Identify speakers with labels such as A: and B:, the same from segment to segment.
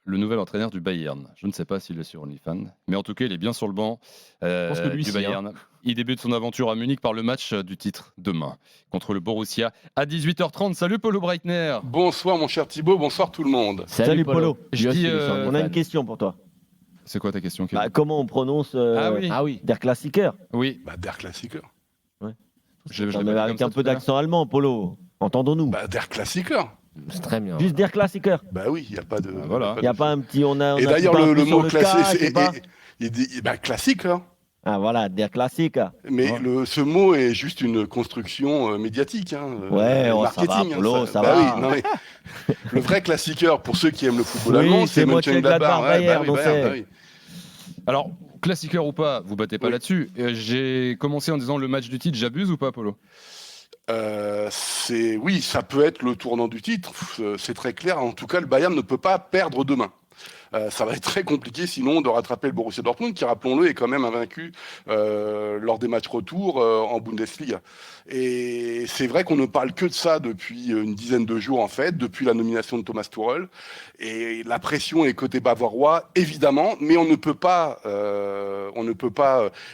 A: le nouvel entraîneur du Bayern. Je ne sais pas s'il est sur OnlyFans, mais en tout cas, il est bien sur le banc
B: Je pense que lui,
A: du Bayern. Il débute son aventure à Munich par le match du titre demain contre le Borussia à 18h30. Salut Polo Breitner.
C: Bonsoir mon cher Thibaut, bonsoir tout le monde.
B: Salut Polo.
A: Je dis,
D: On a une question pour toi.
A: C'est quoi ta question, Kevin?
D: Comment on prononce
A: Ah oui.
D: Der Klassiker?
A: Oui.
C: Der Klassiker.
A: Je l'ai pas
D: Mais
A: dit
D: avec
A: comme
D: un
A: ça
D: peu
A: tout à l'heure.
D: d'accent allemand, Polo. Entendons-nous.
C: Der Klassiker.
B: C'est très bien.
D: Juste Der Klassiker.
C: Oui, il n'y a pas de.
A: Voilà.
D: Il n'y a pas un petit. On a
C: Et d'ailleurs,
D: un
C: le
D: peu sur
C: mot classé,
D: K, je
C: c'est
D: sais pas.
C: classique. Hein.
D: Ah voilà, Der Klassiker.
C: Mais
A: Ouais.
C: ce mot est juste une construction médiatique. Hein,
D: Ouais,
C: marketing.
D: ça va, Polo, ça
C: bah
D: va.
C: Oui, non, mais le vrai classiqueur, pour ceux qui aiment le football
D: Oui,
C: allemand,
D: c'est
C: c'est Mönchengladbach.
D: Mönchengladbach, Bayern, on sait.
A: Alors, classiqueur ou pas, vous battez pas
C: Oui.
A: là-dessus. J'ai commencé en disant le match du titre, j'abuse ou pas, Polo?
C: Oui, ça peut être le tournant du titre, c'est très clair. En tout cas, le Bayern ne peut pas perdre demain. Ça va être très compliqué sinon de rattraper le Borussia Dortmund qui, rappelons-le, est quand même invaincu lors des matchs retour en Bundesliga. Et c'est vrai qu'on ne parle que de ça depuis une dizaine de jours en fait, depuis la nomination de Thomas Tuchel. Et la pression est côté bavarois, évidemment, mais on ne peut pas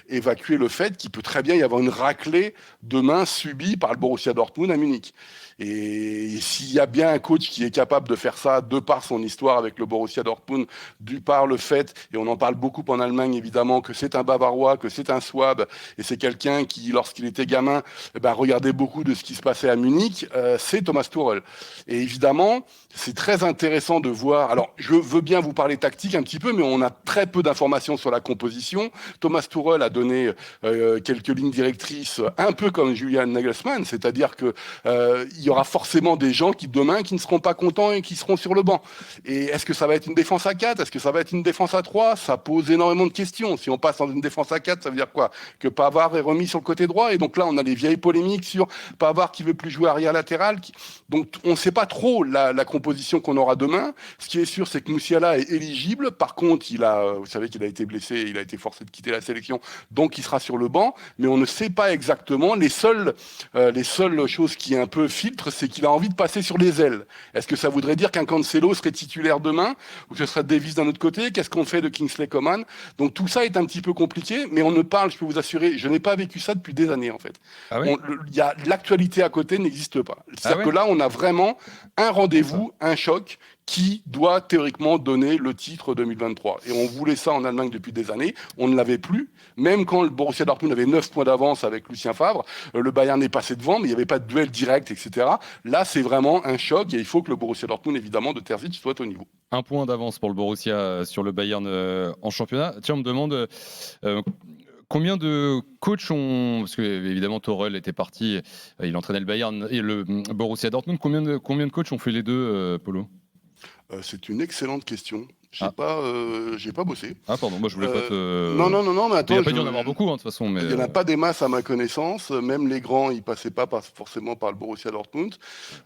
C: évacuer le fait qu'il peut très bien y avoir une raclée demain subie par le Borussia Dortmund à Munich. Et s'il y a bien un coach qui est capable de faire ça, de par son histoire avec le Borussia Dortmund, du par le fait, et on en parle beaucoup en Allemagne évidemment, que c'est un Bavarois, que c'est un Souabe, et c'est quelqu'un qui, lorsqu'il était gamin, regardait beaucoup de ce qui se passait à Munich, c'est Thomas Tuchel. Et évidemment, c'est très intéressant de voir. Alors, je veux bien vous parler tactique un petit peu, mais on a très peu d'informations sur la composition. Thomas Tuchel a donné quelques lignes directrices, un peu comme Julian Nagelsmann, c'est-à-dire que il y aura forcément des gens qui demain qui ne seront pas contents et qui seront sur le banc. Et est-ce que ça va être une défense à 4? Est-ce que ça va être une défense à 3? Ça pose énormément de questions. Si on passe dans une défense à 4, ça veut dire quoi? Que Pavard est remis sur le côté droit. Et donc là, on a les vieilles polémiques sur Pavard qui veut plus jouer arrière latéral. Donc on ne sait pas trop la composition qu'on aura demain. Ce qui est sûr, c'est que Musiala est éligible. Par contre, vous savez qu'il a été blessé, il a été forcé de quitter la sélection, donc il sera sur le banc. Mais on ne sait pas exactement. Les seules choses qui un peu filtrent, c'est qu'il a envie de passer sur les ailes. Est-ce que ça voudrait dire qu'un Cancelo serait titulaire demain ou que ce serait Davies d'un autre côté? Qu'est-ce qu'on fait de Kingsley Coman? Donc tout ça est un petit peu compliqué, mais on ne parle, je peux vous assurer, je n'ai pas vécu ça depuis des années en fait.
A: Ah oui.
C: L'actualité à côté n'existe pas. C'est-à-dire
A: ouais
C: que là, on a vraiment un rendez-vous, un choc qui doit théoriquement donner le titre 2023. Et on voulait ça en Allemagne depuis des années, on ne l'avait plus. Même quand le Borussia Dortmund avait 9 points d'avance avec Lucien Favre, le Bayern est passé devant, mais il n'y avait pas de duel direct, etc. Là, c'est vraiment un choc et il faut que le Borussia Dortmund, évidemment, de Terzic soit au niveau.
A: Un point d'avance pour le Borussia sur le Bayern en championnat. Tiens, on me demande combien de coachs ont... Parce que évidemment, Tuchel était parti, il entraînait le Bayern et le Borussia Dortmund. Combien de coachs ont fait les deux, Polo?
C: C'est une excellente question. J'ai pas bossé.
A: Ah pardon, moi je voulais pas te...
C: Non, mais attends.
A: Il n'y a pas dû en avoir beaucoup, de toute façon. Mais...
C: Il n'y en a pas des masses à ma connaissance. Même les grands, ils passaient pas forcément par le Borussia Dortmund.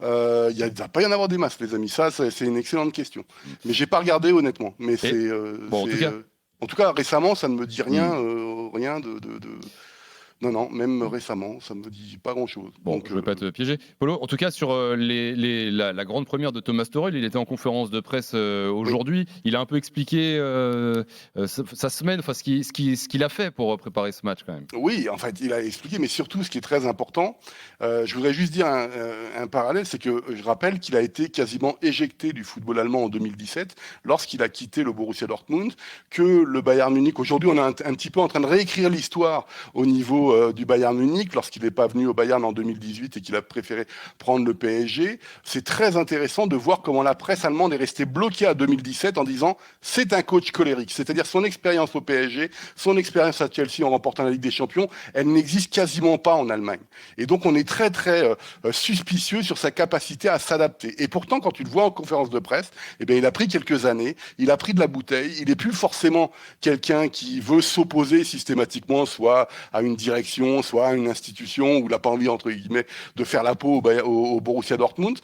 C: Il ne doit pas y en avoir des masses, les amis. Ça, c'est une excellente question. Mais j'ai pas regardé, honnêtement. Mais en tout cas, récemment, ça ne me dit rien, rien de... Non, même récemment, ça ne me dit pas grand-chose.
A: Bon,
C: Donc,
A: je ne vais pas te piéger. Polo, en tout cas, sur la grande première de Thomas Tuchel, il était en conférence de presse aujourd'hui. Oui. Il a un peu expliqué sa semaine, enfin, ce qu'il a fait pour préparer ce match quand même.
C: Oui, en fait, il a expliqué, mais surtout, ce qui est très important, je voudrais juste dire un parallèle, c'est que je rappelle qu'il a été quasiment éjecté du football allemand en 2017, lorsqu'il a quitté le Borussia Dortmund, que le Bayern Munich, aujourd'hui, on est un petit peu en train de réécrire l'histoire au niveau du Bayern Munich, lorsqu'il n'est pas venu au Bayern en 2018 et qu'il a préféré prendre le PSG. C'est très intéressant de voir comment la presse allemande est restée bloquée à 2017 en disant c'est un coach colérique, c'est-à-dire son expérience au PSG, son expérience à Chelsea en remportant la Ligue des Champions, elle n'existe quasiment pas en Allemagne. Et donc on est très très suspicieux sur sa capacité à s'adapter. Et pourtant, quand tu le vois en conférence de presse, eh bien, il a pris quelques années, il a pris de la bouteille, il n'est plus forcément quelqu'un qui veut s'opposer systématiquement soit à une direction, soit à une institution où il n'a pas envie, entre guillemets, de faire la peau au Borussia Dortmund.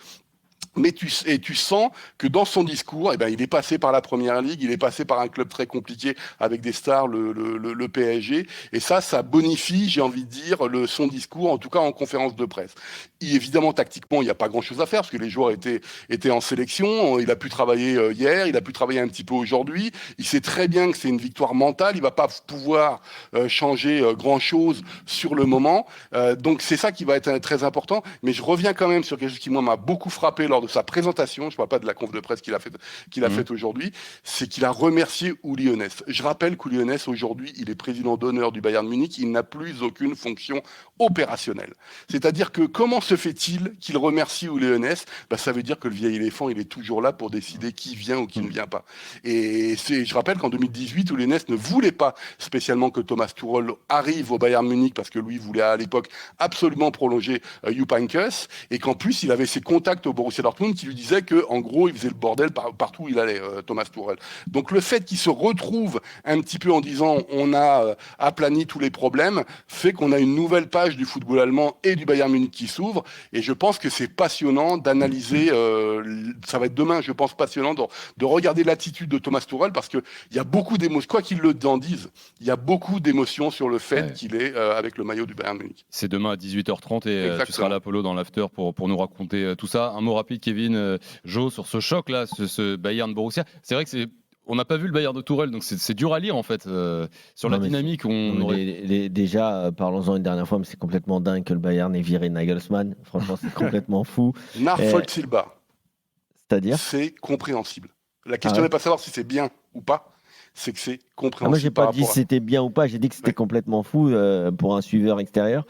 C: Mais tu sens que dans son discours, eh ben, il est passé par la Première Ligue, il est passé par un club très compliqué avec des stars, le PSG, et ça bonifie, j'ai envie de dire, son discours, en tout cas en conférence de presse. Évidemment, tactiquement, il n'y a pas grand-chose à faire, parce que les joueurs étaient en sélection, il a pu travailler hier, il a pu travailler un petit peu aujourd'hui, il sait très bien que c'est une victoire mentale, il va pas pouvoir changer grand-chose sur le moment, donc c'est ça qui va être très important, mais je reviens quand même sur quelque chose qui, moi, m'a beaucoup frappé lors de sa présentation, je ne parle pas de la conf de presse qu'il a faite aujourd'hui, c'est qu'il a remercié Uli Hoeneß. Je rappelle qu'Uli Hoeneß, aujourd'hui, il est président d'honneur du Bayern Munich, il n'a plus aucune fonction opérationnelle. C'est-à-dire que comment se fait-il qu'il remercie Uli Hoeneß ? Ça veut dire que le vieil éléphant, il est toujours là pour décider qui vient ou qui ne vient pas. Et je rappelle qu'en 2018, Uli Hoeneß ne voulait pas spécialement que Thomas Tuchel arrive au Bayern Munich parce que lui voulait à l'époque absolument prolonger Jupp Heynckes et qu'en plus, il avait ses contacts au Borussia Dortmund qui lui disait que, en gros, il faisait le bordel partout où il allait, Thomas Tuchel. Donc le fait qu'il se retrouve un petit peu en disant on a aplani tous les problèmes fait qu'on a une nouvelle page du football allemand et du Bayern Munich qui s'ouvre. Et je pense que c'est passionnant d'analyser. Ça va être demain, je pense, passionnant de regarder l'attitude de Thomas Tuchel parce qu'il y a beaucoup d'émotions. Quoi qu'il le en dise, il y a beaucoup d'émotions sur le fait qu'il est avec le maillot du Bayern Munich.
A: C'est demain à 18h30 et tu seras là, Polo, dans l'after pour nous raconter tout ça. Un mot rapide, Kevin, Jo, sur ce choc-là, ce Bayern-Borussia. C'est vrai que on n'a pas vu le Bayern de Tourelle, donc c'est dur à lire en fait. Sur la dynamique,
D: déjà, parlons-en une dernière fois, mais c'est complètement dingue que le Bayern ait viré Nagelsmann. Franchement, c'est complètement fou.
C: Narfold Silva.
D: C'est-à-dire ?
C: C'est compréhensible. La question n'est pas de savoir si c'est bien ou pas, c'est que c'est compréhensible.
D: Moi, j'ai pas dit si c'était bien ou pas, j'ai dit que c'était complètement fou pour un suiveur extérieur.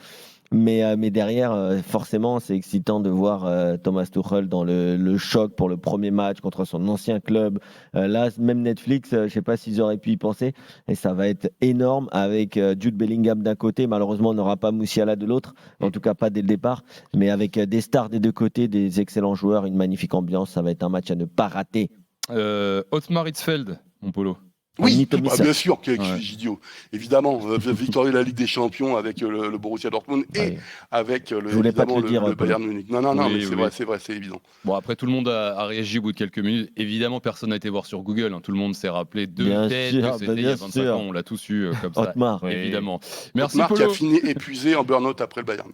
D: Mais derrière, forcément, c'est excitant de voir Thomas Tuchel dans le choc pour le premier match contre son ancien club. Là, même Netflix, je ne sais pas s'ils auraient pu y penser. Et ça va être énorme avec Jude Bellingham d'un côté. Malheureusement, on n'aura pas Musiala de l'autre. En tout cas, pas dès le départ. Mais avec des stars des deux côtés, des excellents joueurs, une magnifique ambiance. Ça va être un match à ne pas rater.
A: Otmar Hitzfeld, mon Polo.
C: Oui, bien sûr que je suis idiot. Évidemment, victorieux de la Ligue des Champions avec le Borussia Dortmund et avec le Bayern Munich. Non, mais c'est vrai, c'est évident.
A: Bon, après, tout le monde a réagi au bout de quelques minutes. Évidemment, personne n'a été voir sur Google. Tout le monde s'est rappelé de tête que c'était il y a 25 ans. On l'a tous eu comme
D: Otmar,
A: ça, évidemment. Merci,
C: Otmar
A: Polo.
C: qui a fini épuisé en burn-out après le Bayern.